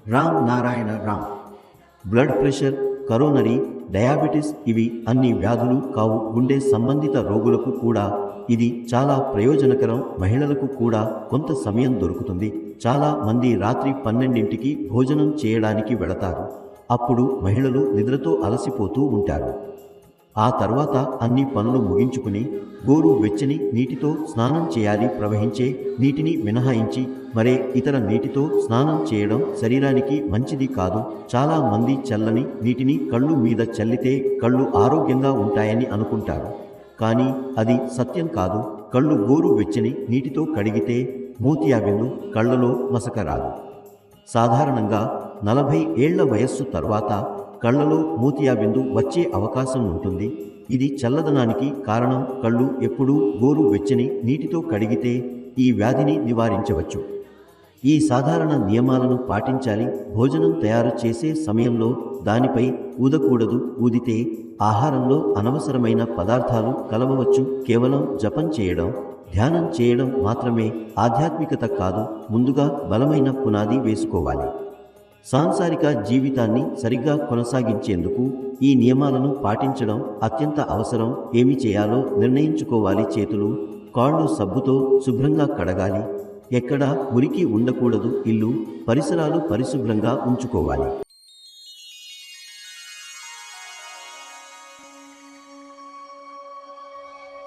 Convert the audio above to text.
Ram Narayana Ram. Blood pressure, coronary, diabetes ఇవి అన్ని వ్యాధులు కావు. గుండె సంబంధిత రోగులకు కూడా ఇది చాలా ప్రయోజనకరం. మహిళలకు కూడా కొంత సమయం దొరుకుతుంది. చాలా మంది రాత్రి 12ంటికి భోజనం చేయడానికి వెళతారు. అప్పుడు మహిళలు నిద్రతో అలసిపోతూ ఉంటారు. ఆ తర్వాత అన్ని పనులు ముగించుకుని గోరు వెచ్చని నీటితో స్నానం చేయాలి. ప్రవహించే నీటిని మినహాయించి మరే ఇతర నీటితో స్నానం చేయడం శరీరానికి మంచిది కాదు. చాలా మంది చల్లని నీటిని కళ్ళు మీద చల్లితే కళ్ళు ఆరోగ్యంగా ఉంటాయని అనుకుంటారు. కానీ అది సత్యం కాదు. కళ్ళు గోరు వెచ్చని నీటితో కడిగితే మోతియాబిందు, కళ్ళలో మసక రాదు. సాధారణంగా 40 ఏళ్ల వయస్సు తర్వాత కళ్ళలో మోతియాబిందు వచ్చే అవకాశం ఉంటుంది. ఇది చల్లదనానికి కారణం. కళ్ళు ఎప్పుడూ గోరు వెచ్చని నీటితో కడిగితే ఈ వ్యాధిని నివారించవచ్చు. ఈ సాధారణ నియమాలను పాటించాలి. భోజనం తయారు చేసే సమయంలో దానిపై ఊదకూడదు. ఊదితే ఆహారంలో అనవసరమైన పదార్థాలు కలవవచ్చు. కేవలం జపం చేయడం, ధ్యానం చేయడం మాత్రమే ఆధ్యాత్మికత కాదు. ముందుగా బలమైన పునాది వేసుకోవాలి. సాంసారిక జీవితాన్ని సరిగ్గా కొనసాగించేందుకు ఈ నియమాలను పాటించడం అత్యంత అవసరం. ఏమి చేయాలో నిర్ణయించుకోవాలి. చేతులు, కాళ్ళు సబ్బుతో శుభ్రంగా కడగాలి. ఎక్కడా మురికి ఉండకూడదు. ఇల్లు, పరిసరాలు పరిశుభ్రంగా ఉంచుకోవాలి.